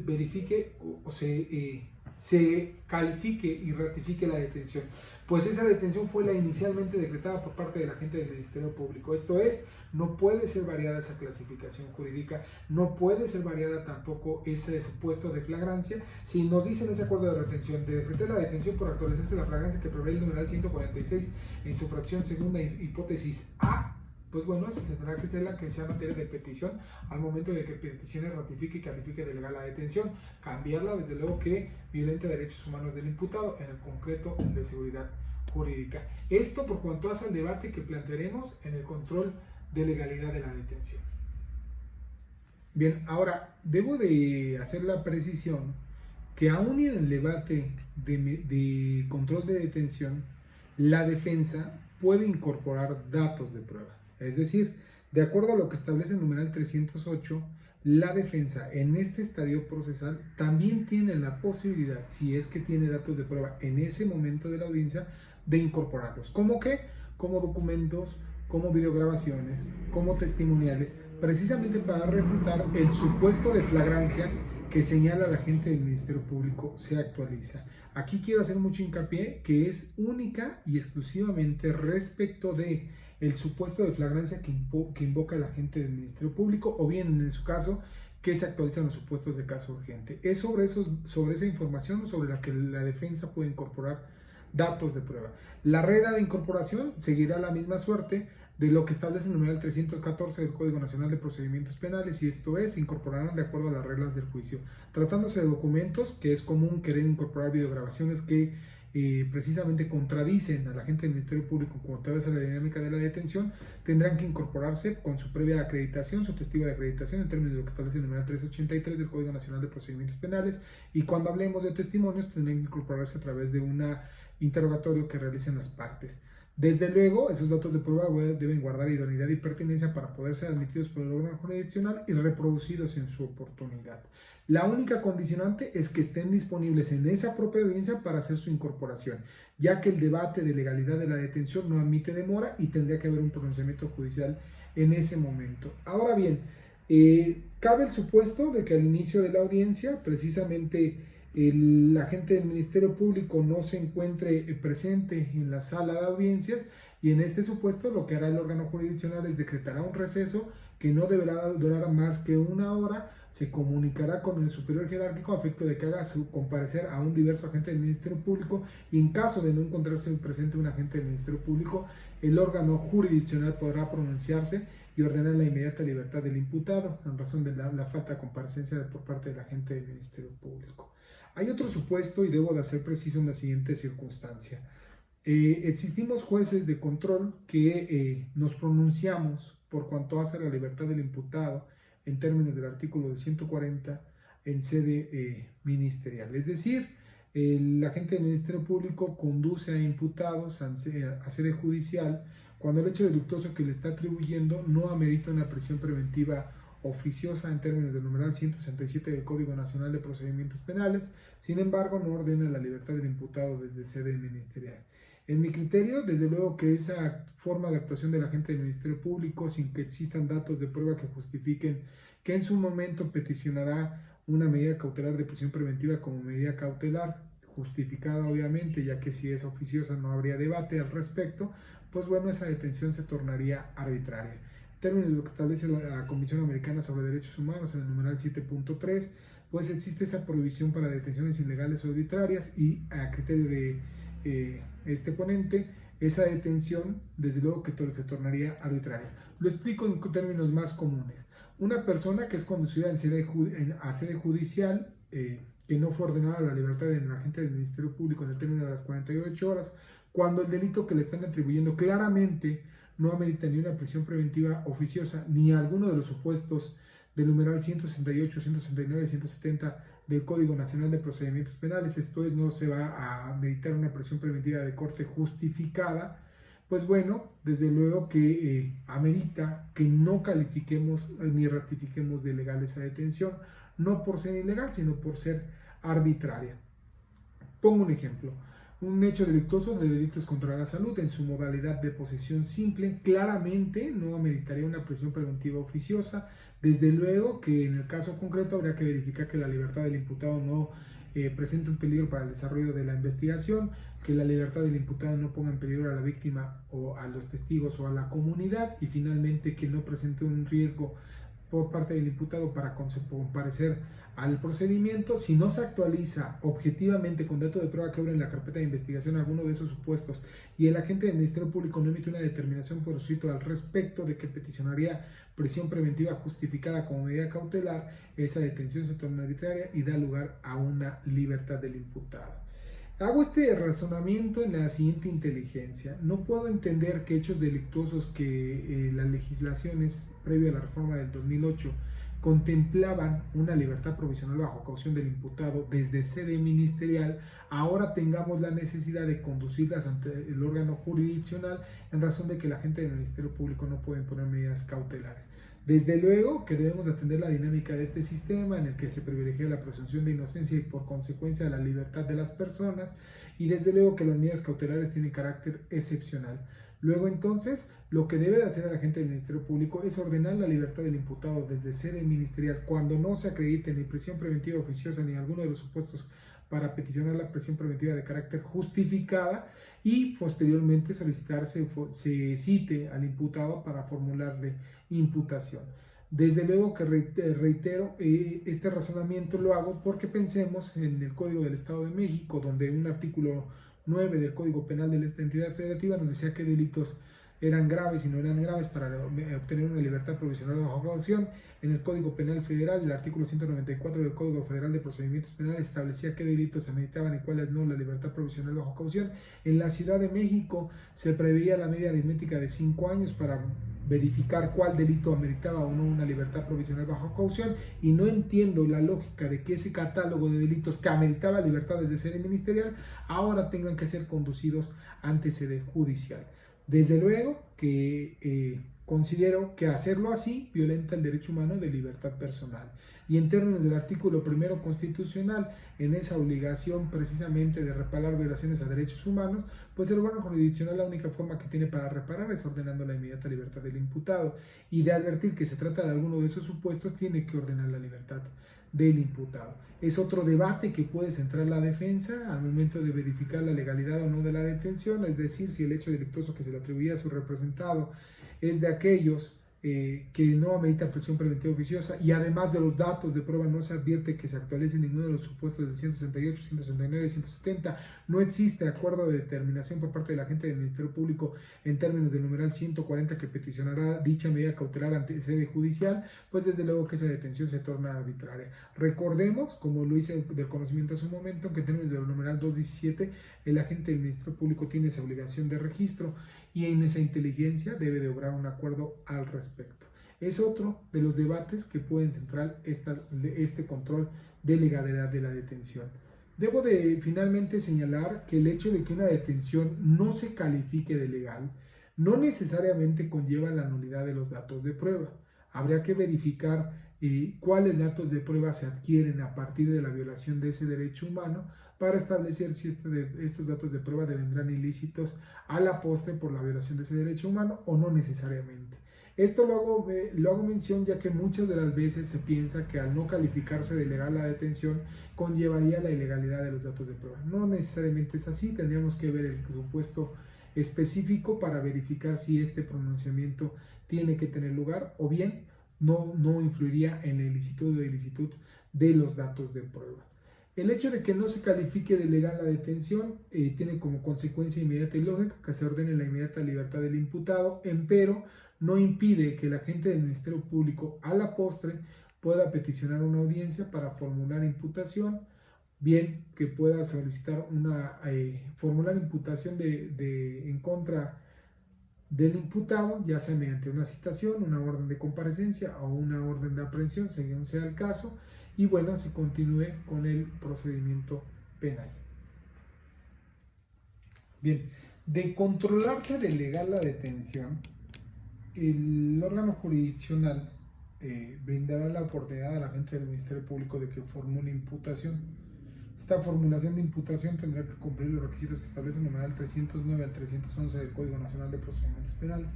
verifique o se califique y ratifique la detención, pues esa detención fue la inicialmente decretada por parte del agente del Ministerio Público. Esto es, no puede ser variada esa clasificación jurídica, no puede ser variada tampoco ese supuesto de flagrancia. Si nos dicen ese acuerdo de retención, de decretar la detención por actualizarse la flagrancia que prevé el numeral 146 en su fracción segunda hipótesis A, pues bueno, esa tendrá que ser la que sea materia de petición al momento de que peticione, ratifique y califique de legal la detención. Cambiarla, desde luego que violenta derechos humanos del imputado, en el concreto el de seguridad jurídica. Esto por cuanto hace al debate que plantearemos en el control de legalidad de la detención. Bien, ahora debo de hacer la precisión que aún en el debate de control de detención, la defensa puede incorporar datos de prueba. Es decir, de acuerdo a lo que establece el numeral 308, la defensa en este estadio procesal también tiene la posibilidad, si es que tiene datos de prueba en ese momento de la audiencia, de incorporarlos. ¿Cómo qué? Como documentos, como videograbaciones, como testimoniales, precisamente para refutar el supuesto de flagrancia que señala la agente del Ministerio Público se actualiza. Aquí quiero hacer mucho hincapié que es única y exclusivamente respecto de el supuesto de flagrancia que invoca el agente del Ministerio Público, o bien en su caso que se actualizan los supuestos de caso urgente. Es sobre esa información sobre la que la defensa puede incorporar datos de prueba. La regla de incorporación seguirá la misma suerte de lo que establece el numeral 314 del Código Nacional de Procedimientos Penales, y esto es, se incorporarán de acuerdo a las reglas del juicio. Tratándose de documentos, que es común querer incorporar videograbaciones que precisamente contradicen al agente del Ministerio Público cuando te ves a la dinámica de la detención, tendrán que incorporarse con su previa acreditación, su testigo de acreditación en términos de lo que establece el numeral 383 del Código Nacional de Procedimientos Penales, y cuando hablemos de testimonios tendrán que incorporarse a través de un interrogatorio que realicen las partes. Desde luego, esos datos de prueba deben guardar idoneidad y pertinencia para poder ser admitidos por el órgano jurisdiccional y reproducidos en su oportunidad. La única condicionante es que estén disponibles en esa propia audiencia para hacer su incorporación, ya que el debate de legalidad de la detención no admite demora y tendría que haber un pronunciamiento judicial en ese momento. Ahora bien, cabe el supuesto de que al inicio de la audiencia, precisamente el agente del Ministerio Público no se encuentre presente en la sala de audiencias, y en este supuesto lo que hará el órgano jurisdiccional es decretará un receso que no deberá durar más que 1 hora. Se comunicará con el superior jerárquico a efecto de que haga su comparecer a un diverso agente del Ministerio Público, y en caso de no encontrarse presente un agente del Ministerio Público, el órgano jurisdiccional podrá pronunciarse y ordenar la inmediata libertad del imputado en razón de la falta de comparecencia por parte del agente del Ministerio Público. Hay otro supuesto, y debo de hacer preciso en la siguiente circunstancia. Existimos jueces de control que nos pronunciamos por cuanto hace a la libertad del imputado en términos del artículo de 140 en sede ministerial. Es decir, el agente del Ministerio Público conduce a imputados a sede judicial cuando el hecho delictuoso que le está atribuyendo no amerita una prisión preventiva oficiosa en términos del numeral 167 del Código Nacional de Procedimientos Penales. Sin embargo, no ordena la libertad del imputado desde sede ministerial. En mi criterio, desde luego que esa forma de actuación del agente del Ministerio Público, sin que existan datos de prueba que justifiquen que en su momento peticionará una medida cautelar de prisión preventiva como medida cautelar, justificada obviamente, ya que si es oficiosa no habría debate al respecto, pues bueno, esa detención se tornaría arbitraria. En términos de lo que establece la Comisión Americana sobre Derechos Humanos en el numeral 7.3, pues existe esa prohibición para detenciones ilegales o arbitrarias, y a criterio de este ponente, esa detención desde luego que se tornaría arbitraria. Lo explico en términos más comunes. Una persona que es conducida a sede judicial, que no fue ordenada la libertad del agente del Ministerio Público en el término de las 48 horas, cuando el delito que le están atribuyendo claramente no amerita ni una prisión preventiva oficiosa, ni alguno de los supuestos del numeral 168, 169 y 170 del Código Nacional de Procedimientos Penales, esto es, no se va a meditar una prisión preventiva de corte justificada, pues bueno, desde luego que amerita que no califiquemos ni ratifiquemos de legal esa detención, no por ser ilegal, sino por ser arbitraria. Pongo un ejemplo. Un hecho delictuoso de delitos contra la salud en su modalidad de posesión simple claramente no ameritaría una prisión preventiva oficiosa. Desde luego que en el caso concreto habría que verificar que la libertad del imputado no presente un peligro para el desarrollo de la investigación, que la libertad del imputado no ponga en peligro a la víctima o a los testigos o a la comunidad, y finalmente que no presente un riesgo por parte del imputado para comparecer al procedimiento. Si no se actualiza objetivamente con datos de prueba que abren la carpeta de investigación alguno de esos supuestos, y el agente del Ministerio Público no emite una determinación por escrito al respecto de que peticionaría prisión preventiva justificada como medida cautelar, esa detención se torna arbitraria y da lugar a una libertad del imputado. Hago este razonamiento en la siguiente inteligencia. No puedo entender que hechos delictuosos que las legislaciones previo a la reforma del 2008 contemplaban una libertad provisional bajo caución del imputado desde sede ministerial, ahora tengamos la necesidad de conducirlas ante el órgano jurisdiccional en razón de que la gente del Ministerio Público no puede imponer medidas cautelares. Desde luego que debemos atender la dinámica de este sistema en el que se privilegia la presunción de inocencia y por consecuencia la libertad de las personas, y desde luego que las medidas cautelares tienen carácter excepcional. Luego entonces, lo que debe de hacer el agente del Ministerio Público es ordenar la libertad del imputado desde sede ministerial cuando no se acredite ni prisión preventiva oficiosa ni alguno de los supuestos para peticionar la prisión preventiva de carácter justificada, y posteriormente solicitarse se cite al imputado para formularle imputación. Desde luego que reitero, este razonamiento lo hago porque pensemos en el Código del Estado de México, donde un artículo 9 del Código Penal de esta entidad federativa nos decía que delitos eran graves y no eran graves para obtener una libertad provisional bajo caución. En el Código Penal Federal, el artículo 194 del Código Federal de Procedimientos Penales establecía qué delitos se meditaban y cuáles no la libertad provisional bajo caución. En la Ciudad de México se preveía la media aritmética de 5 años para verificar cuál delito ameritaba o no una libertad provisional bajo caución, y no entiendo la lógica de que ese catálogo de delitos que ameritaba libertades de sede ministerial ahora tengan que ser conducidos ante sede judicial. Desde luego que considero que hacerlo así violenta el derecho humano de libertad personal. Y en términos del artículo primero constitucional, en esa obligación precisamente de reparar violaciones a derechos humanos, pues el órgano jurisdiccional la única forma que tiene para reparar es ordenando la inmediata libertad del imputado. Y de advertir que se trata de alguno de esos supuestos, tiene que ordenar la libertad del imputado. Es otro debate que puede centrar la defensa al momento de verificar la legalidad o no de la detención, es decir, si el hecho delictuoso que se le atribuía a su representado es de aquellos que no amerita prisión preventiva oficiosa, y además de los datos de prueba no se advierte que se actualice ninguno de los supuestos del 168, 169 y 170, no existe acuerdo de determinación por parte del agente del Ministerio Público en términos del numeral 140 que peticionará dicha medida cautelar ante sede judicial, pues desde luego que esa detención se torna arbitraria. Recordemos, como lo hice del conocimiento hace un momento, que en términos del numeral 217 el agente del Ministerio Público tiene esa obligación de registro y en esa inteligencia debe de obrar un acuerdo al respecto. Es otro de los debates que pueden centrar este control de legalidad de la detención. Debo de finalmente señalar que el hecho de que una detención no se califique de legal no necesariamente conlleva la nulidad de los datos de prueba. Habría que verificar cuáles datos de prueba se adquieren a partir de la violación de ese derecho humano para establecer si estos datos de prueba devendrán ilícitos a la postre por la violación de ese derecho humano o no necesariamente. Esto lo hago mención ya que muchas de las veces se piensa que al no calificarse de legal la detención conllevaría la ilegalidad de los datos de prueba. No necesariamente es así, tendríamos que ver el supuesto específico para verificar si este pronunciamiento tiene que tener lugar o bien no influiría en la ilicitud o ilicitud de los datos de prueba. El hecho de que no se califique de legal la detención tiene como consecuencia inmediata y lógica que se ordene la inmediata libertad del imputado, empero no impide que el agente del Ministerio Público a la postre pueda peticionar una audiencia para formular imputación, bien que pueda solicitar formular imputación en contra del imputado, ya sea mediante una citación, una orden de comparecencia o una orden de aprehensión, según sea el caso, y bueno, se continúe con el procedimiento penal. Bien, de controlarse de legal la detención, el órgano jurisdiccional brindará la oportunidad a la agente del Ministerio Público de que formule imputación. Esta formulación de imputación tendrá que cumplir los requisitos que establece el numeral 309 al 311 del Código Nacional de Procedimientos Penales,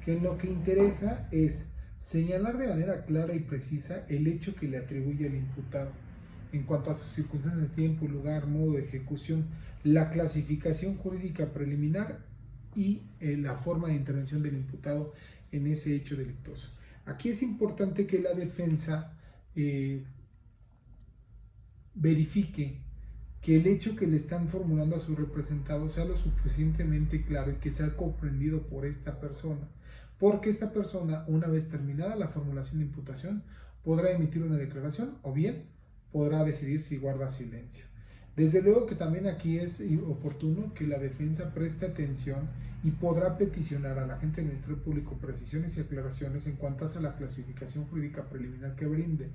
que en lo que interesa es señalar de manera clara y precisa el hecho que le atribuye al imputado en cuanto a sus circunstancias de tiempo, lugar, modo de ejecución, la clasificación jurídica preliminar y la forma de intervención del imputado en ese hecho delictuoso. Aquí es importante que la defensa verifique que el hecho que le están formulando a su representado sea lo suficientemente claro y que sea comprendido por esta persona, porque esta persona, una vez terminada la formulación de imputación, podrá emitir una declaración o bien podrá decidir si guarda silencio. Desde luego que también aquí es oportuno que la defensa preste atención y podrá peticionar a la agente del Ministerio Público precisiones y aclaraciones en cuanto a la clasificación jurídica preliminar que brinde.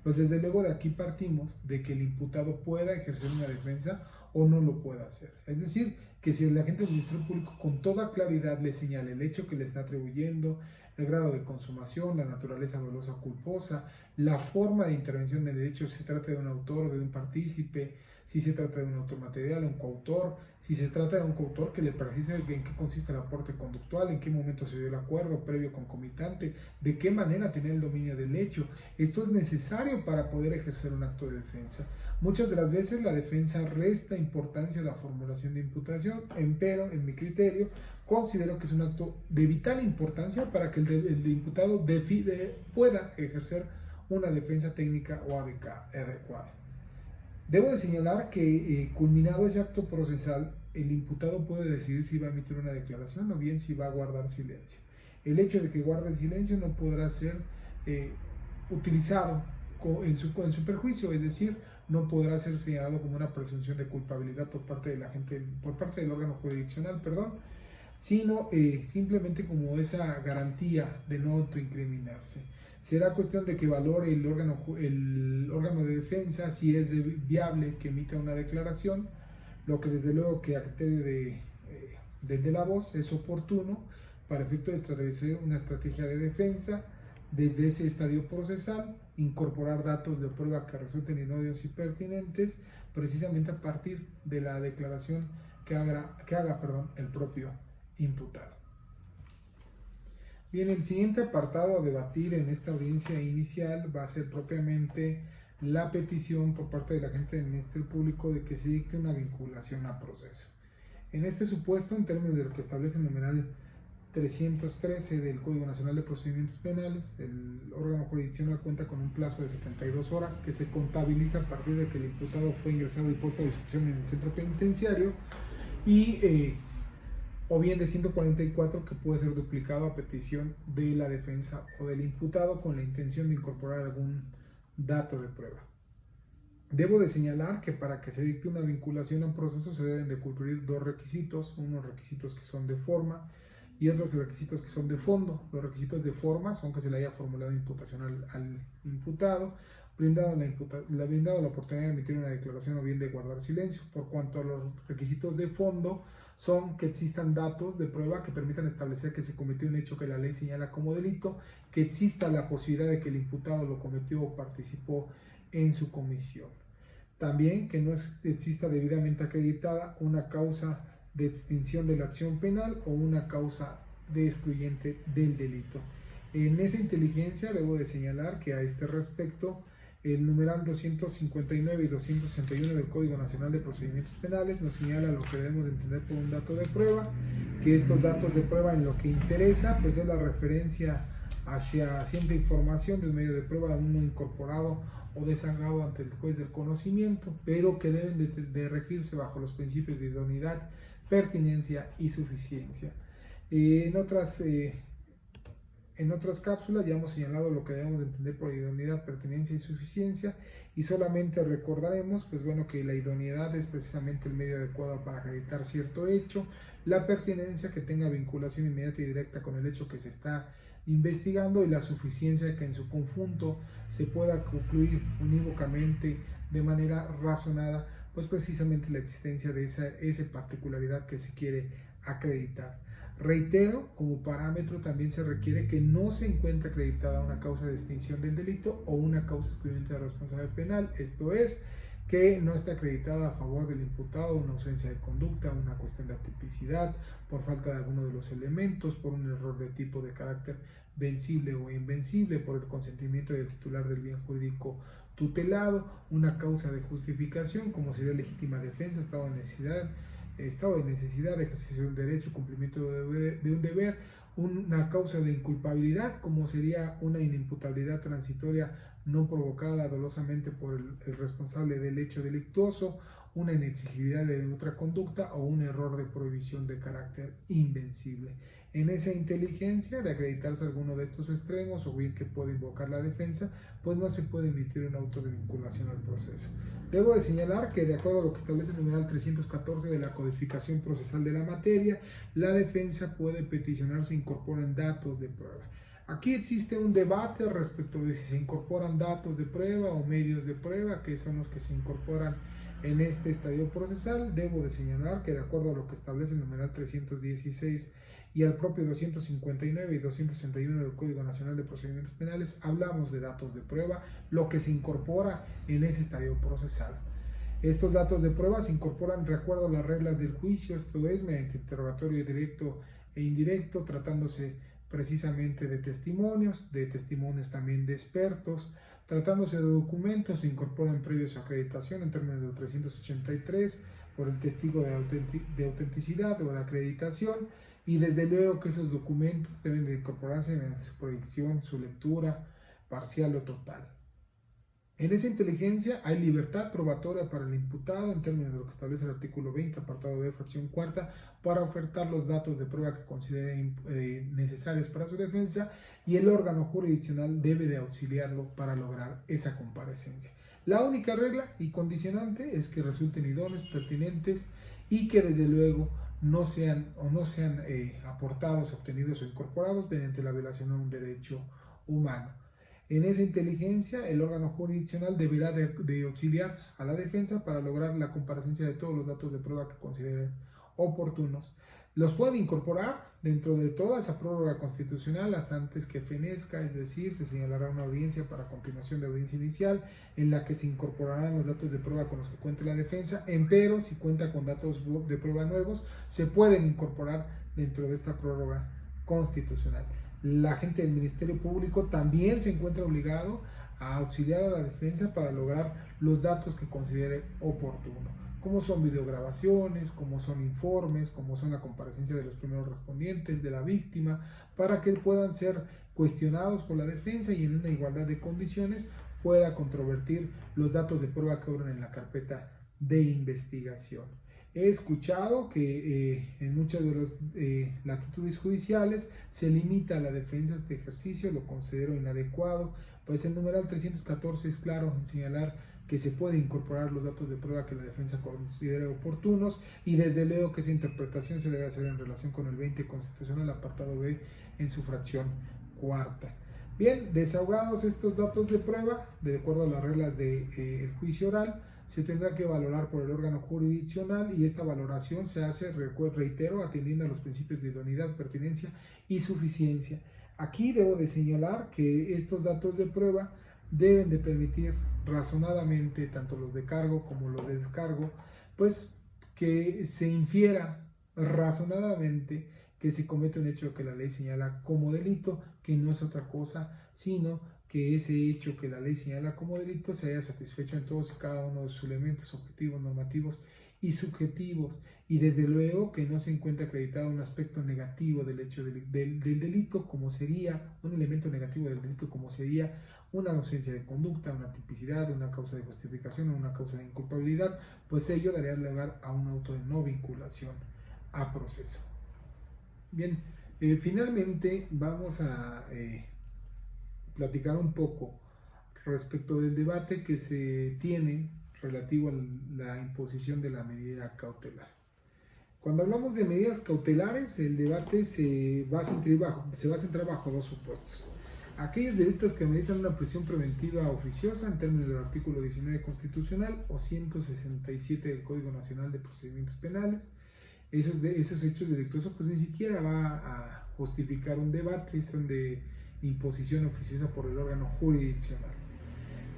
Pues desde luego de aquí partimos de que el imputado pueda ejercer una defensa o no lo pueda hacer. Es decir, que si el agente del Ministerio Público con toda claridad le señala el hecho que le está atribuyendo, el grado de consumación, la naturaleza dolosa o culposa, la forma de intervención del hecho, si se trata de un autor o de un partícipe, si se trata de un autor material, un coautor, si se trata de un coautor que le precise en qué consiste el aporte conductual, en qué momento se dio el acuerdo previo concomitante, de qué manera tenía el dominio del hecho. Esto es necesario para poder ejercer un acto de defensa. Muchas de las veces la defensa resta importancia a la formulación de imputación, empero, en mi criterio, considero que es un acto de vital importancia para que el imputado pueda ejercer una defensa técnica o adecuada. Debo de señalar que culminado ese acto procesal, el imputado puede decidir si va a emitir una declaración o bien si va a guardar silencio. El hecho de que guarde silencio no podrá ser utilizado en su perjuicio, es decir, no podrá ser señalado como una presunción de culpabilidad por parte del órgano jurisdiccional, sino simplemente como esa garantía de no autoincriminarse. Será cuestión de que valore el órgano de defensa si es viable que emita una declaración, lo que desde luego que a criterio de del de la voz es oportuno para efecto de establecer una estrategia de defensa desde ese estadio procesal, incorporar datos de prueba que resulten idóneos y pertinentes, precisamente a partir de la declaración que haga el propio imputado. Bien, el siguiente apartado a debatir en esta audiencia inicial va a ser propiamente la petición por parte del agente del Ministerio Público de que se dicte una vinculación a proceso. En este supuesto, en términos de lo que establece el numeral 313 del Código Nacional de Procedimientos Penales, el órgano jurisdiccional cuenta con un plazo de 72 horas que se contabiliza a partir de que el imputado fue ingresado y puesto a disposición en el centro penitenciario y o bien de 144 que puede ser duplicado a petición de la defensa o del imputado con la intención de incorporar algún dato de prueba. Debo de señalar que para que se dicte una vinculación a un proceso se deben de cumplir dos requisitos, unos requisitos que son de forma y otros requisitos que son de fondo. Los requisitos de forma son que se le haya formulado imputación al imputado, brindado la oportunidad de emitir una declaración o bien de guardar silencio. Por cuanto a los requisitos de fondo, son que existan datos de prueba que permitan establecer que se cometió un hecho que la ley señala como delito, que exista la posibilidad de que el imputado lo cometió o participó en su comisión. También que no exista debidamente acreditada una causa de extinción de la acción penal o una causa de excluyente del delito. En esa inteligencia debo de señalar que a este respecto el numeral 259 y 261 del Código Nacional de Procedimientos Penales nos señala lo que debemos de entender por un dato de prueba, que estos datos de prueba en lo que interesa pues es la referencia hacia cierta información de un medio de prueba, uno incorporado o desagregado ante el juez del conocimiento, pero que deben de regirse bajo los principios de idoneidad, pertinencia y suficiencia. En otras cápsulas ya hemos señalado lo que debemos entender por idoneidad, pertinencia y suficiencia, y solamente recordaremos pues bueno, que la idoneidad es precisamente el medio adecuado para acreditar cierto hecho, la pertinencia que tenga vinculación inmediata y directa con el hecho que se está investigando, y la suficiencia que en su conjunto se pueda concluir unívocamente de manera razonada pues precisamente la existencia de esa particularidad que se quiere acreditar. Reitero, como parámetro también se requiere que no se encuentre acreditada una causa de extinción del delito o una causa excluyente de responsable penal, esto es, que no esté acreditada a favor del imputado una ausencia de conducta, una cuestión de atipicidad, por falta de alguno de los elementos, por un error de tipo de carácter vencible o invencible, por el consentimiento del titular del bien jurídico tutelado, una causa de justificación como sería legítima defensa, estado de necesidad, ejercicio de un derecho, cumplimiento de un deber, una causa de inculpabilidad como sería una inimputabilidad transitoria no provocada dolosamente por el responsable del hecho delictuoso, una inexigibilidad de otra conducta o un error de prohibición de carácter invencible. En esa inteligencia de acreditarse alguno de estos extremos o bien que puede invocar la defensa, pues no se puede emitir un auto de vinculación al proceso. Debo de señalar que de acuerdo a lo que establece el numeral 314 de la codificación procesal de la materia, la defensa puede peticionar se incorporen datos de prueba. Aquí existe un debate respecto de si se incorporan datos de prueba o medios de prueba, que son los que se incorporan en este estadio procesal. Debo de señalar que de acuerdo a lo que establece el numeral 316 y al propio 259 y 261 del Código Nacional de Procedimientos Penales, hablamos de datos de prueba, lo que se incorpora en ese estadio procesal. Estos datos de prueba se incorporan de acuerdo a las reglas del juicio, esto es, mediante interrogatorio directo e indirecto, tratándose precisamente de testimonios también de expertos. Tratándose de documentos, se incorporan previos a acreditación en términos de 383 por el testigo de autenticidad o de acreditación, y desde luego que esos documentos deben de incorporarse en su proyección, su lectura parcial o total. En esa inteligencia hay libertad probatoria para el imputado en términos de lo que establece el artículo 20, apartado B, fracción cuarta, para ofertar los datos de prueba que consideren necesarios para su defensa, y el órgano jurisdiccional debe de auxiliarlo para lograr esa comparecencia. La única regla y condicionante es que resulten idóneos, pertinentes y que desde luego no sean aportados, obtenidos o incorporados mediante la violación a un derecho humano. En esa inteligencia, el órgano jurisdiccional deberá de auxiliar a la defensa para lograr la comparecencia de todos los datos de prueba que consideren oportunos. los puede incorporar dentro de toda esa prórroga constitucional hasta antes que fenezca, es decir, se señalará una audiencia para continuación de audiencia inicial en la que se incorporarán los datos de prueba con los que cuente la defensa, empero si cuenta con datos de prueba nuevos, se pueden incorporar dentro de esta prórroga constitucional. La gente del Ministerio Público también se encuentra obligado a auxiliar a la defensa para lograr los datos que considere oportuno, como son videograbaciones, como son informes, como son la comparecencia de los primeros respondientes, de la víctima, para que puedan ser cuestionados por la defensa y en una igualdad de condiciones pueda controvertir los datos de prueba que obran en la carpeta de investigación. He escuchado que en muchas de las latitudes judiciales se limita a la defensa este ejercicio, lo considero inadecuado, pues el numeral 314 es claro en señalar que se puede incorporar los datos de prueba que la defensa considere oportunos y desde luego que esa interpretación se debe hacer en relación con el 20 constitucional apartado B en su fracción cuarta. Bien, desahogados estos datos de prueba, de acuerdo a las reglas del juicio oral, se tendrá que valorar por el órgano jurisdiccional y esta valoración se hace, reitero, atendiendo a los principios de idoneidad, pertinencia y suficiencia. Aquí debo de señalar que estos datos de prueba deben de permitir razonadamente, tanto los de cargo como los de descargo, pues que se infiera razonadamente que se comete un hecho que la ley señala como delito, que no es otra cosa, sino que ese hecho que la ley señala como delito se haya satisfecho en todos y cada uno de sus elementos objetivos, normativos y subjetivos, y desde luego que no se encuentra acreditado un aspecto negativo del hecho del delito, como sería un elemento negativo del delito, como sería una ausencia de conducta, una tipicidad, una causa de justificación o una causa de inculpabilidad, pues ello daría lugar a un auto de no vinculación a proceso. Bien, finalmente vamos a platicar un poco respecto del debate que se tiene relativo a la imposición de la medida cautelar. Cuando hablamos de medidas cautelares, el debate se va a centrar bajo dos supuestos. Aquellos delitos que ameritan una prisión preventiva oficiosa en términos del artículo 19 constitucional o 167 del Código Nacional de Procedimientos Penales. Esos hechos delictuosos pues ni siquiera va a justificar un debate, son de imposición oficiosa por el órgano jurisdiccional.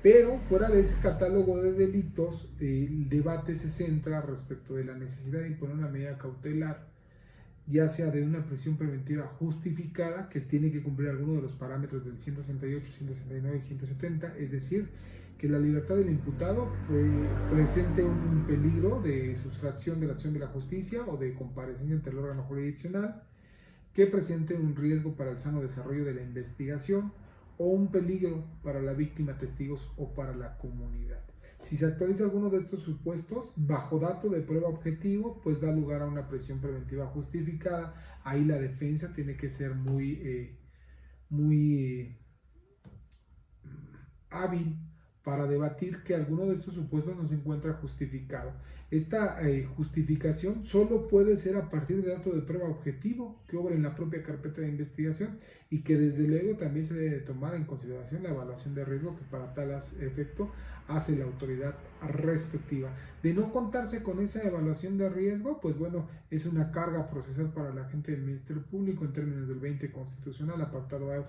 Pero fuera de ese catálogo de delitos, el debate se centra respecto de la necesidad de imponer una medida cautelar, ya sea de una prisión preventiva justificada, que tiene que cumplir alguno de los parámetros del 168, 169 y 170, es decir, que la libertad del imputado presente un peligro de sustracción de la acción de la justicia o de comparecencia ante el órgano jurisdiccional, que presente un riesgo para el sano desarrollo de la investigación o un peligro para la víctima, testigos o para la comunidad. Si se actualiza alguno de estos supuestos bajo dato de prueba objetivo, pues da lugar a una prisión preventiva justificada. Ahí la defensa tiene que ser muy hábil para debatir que alguno de estos supuestos no se encuentra justificado. Esta justificación solo puede ser a partir de dato de prueba objetivo que obra en la propia carpeta de investigación y que desde luego también se debe tomar en consideración la evaluación de riesgo que para tal efecto hace la autoridad respectiva. De no contarse con esa evaluación de riesgo, pues bueno, es una carga procesal para la gente del Ministerio Público en términos del 20 constitucional, apartado A,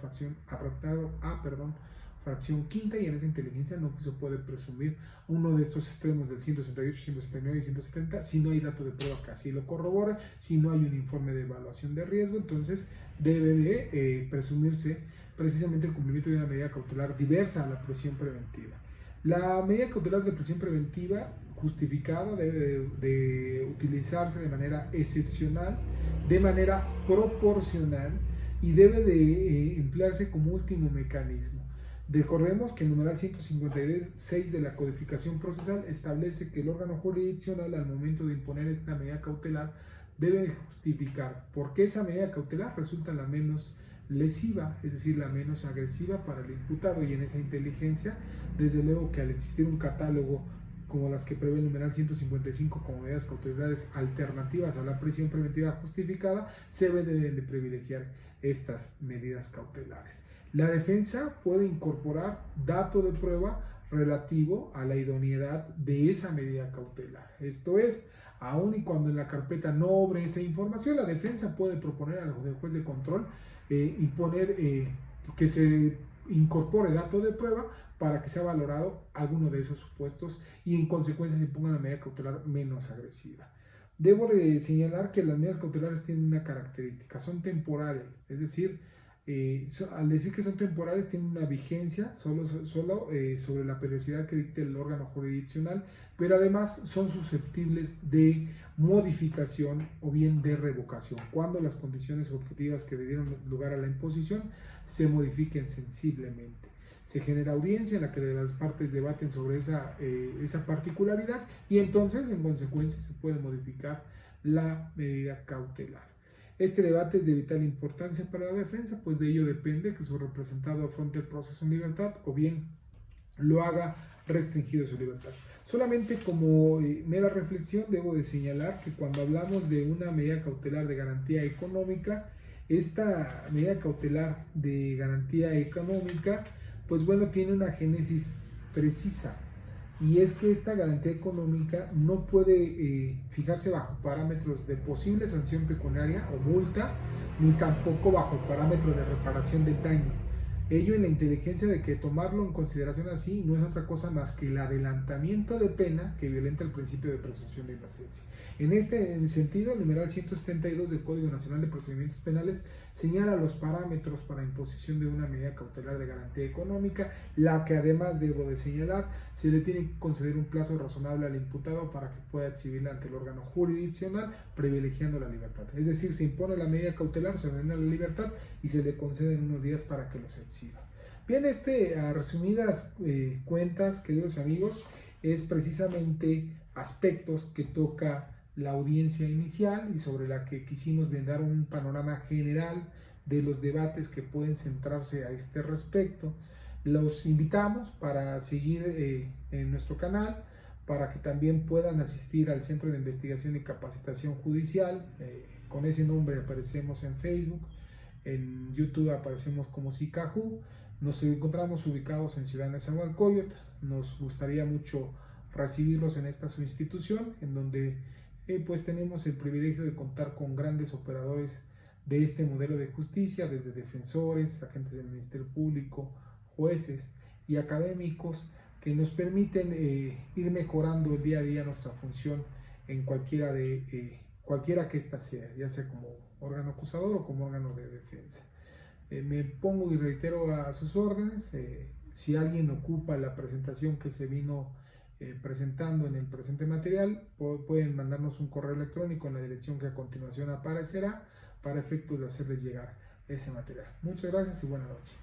fracción quinta, y en esa inteligencia no se puede presumir uno de estos extremos del 168, 169 y 170 si no hay dato de prueba que así lo corrobore, si no hay un informe de evaluación de riesgo. Entonces debe de presumirse precisamente el cumplimiento de una medida cautelar diversa a la prisión preventiva. La medida cautelar de prisión preventiva justificada debe de utilizarse de manera excepcional, de manera proporcional y debe de emplearse como último mecanismo. Recordemos que el numeral 156 de la codificación procesal establece que el órgano jurisdiccional al momento de imponer esta medida cautelar debe justificar por qué esa medida cautelar resulta la menos lesiva, es decir, la menos agresiva para el imputado, y en esa inteligencia, desde luego que al existir un catálogo como las que prevé el numeral 155 como medidas cautelares alternativas a la prisión preventiva justificada, se deben de privilegiar estas medidas cautelares. La defensa puede incorporar dato de prueba relativo a la idoneidad de esa medida cautelar. Esto es, Aun y cuando en la carpeta no obre esa información, la defensa puede proponer al juez de control y poner que se incorpore dato de prueba para que sea valorado alguno de esos supuestos y en consecuencia se ponga una medida cautelar menos agresiva. Debo de señalar que las medidas cautelares tienen una característica, son temporales, es decir, al decir que son temporales tienen una vigencia solo sobre la periodicidad que dicte el órgano jurisdiccional, pero además son susceptibles de modificación o bien de revocación, cuando las condiciones objetivas que le dieron lugar a la imposición se modifiquen sensiblemente. Se genera audiencia en la que las partes debaten sobre esa particularidad y entonces en consecuencia se puede modificar la medida cautelar. Este debate es de vital importancia para la defensa, pues de ello depende que su representado afronte el proceso en libertad o bien lo haga restringido su libertad. Solamente como mera reflexión debo de señalar que cuando hablamos de una medida cautelar de garantía económica, esta medida cautelar de garantía económica, pues bueno, tiene una génesis precisa. Y es que esta garantía económica no puede fijarse bajo parámetros de posible sanción pecuniaria o multa, ni tampoco bajo parámetros de reparación del daño. Ello en la inteligencia de que tomarlo en consideración así no es otra cosa más que el adelantamiento de pena que violenta el principio de presunción de inocencia. En el sentido, el numeral 172 del Código Nacional de Procedimientos Penales señala los parámetros para imposición de una medida cautelar de garantía económica, la que además debo de señalar, se le tiene que conceder un plazo razonable al imputado para que pueda exhibirla ante el órgano jurisdiccional, privilegiando la libertad. Es decir, se impone la medida cautelar, se ordena la libertad y se le conceden unos días para que los exhiba. Bien, a resumidas cuentas, queridos amigos, es precisamente aspectos que toca la audiencia inicial y sobre la que quisimos brindar un panorama general de los debates que pueden centrarse a este respecto. Los invitamos para seguir en nuestro canal, para que también puedan asistir al Centro de Investigación y Capacitación Judicial. Con ese nombre aparecemos en Facebook, en YouTube aparecemos como CICAJU. Nos encontramos ubicados en Ciudad Nezahualcóyotl. Nos gustaría mucho recibirlos en esta su institución, en donde pues tenemos el privilegio de contar con grandes operadores de este modelo de justicia, desde defensores, agentes del Ministerio Público, jueces y académicos, que nos permiten ir mejorando el día a día nuestra función en cualquiera que ésta sea, ya sea como órgano acusador o como órgano de defensa. Me pongo y reitero a sus órdenes. Si alguien ocupa la presentación que se vino presentando en el presente material, pueden mandarnos un correo electrónico en la dirección que a continuación aparecerá para efectos de hacerles llegar ese material. Muchas gracias y buenas noches.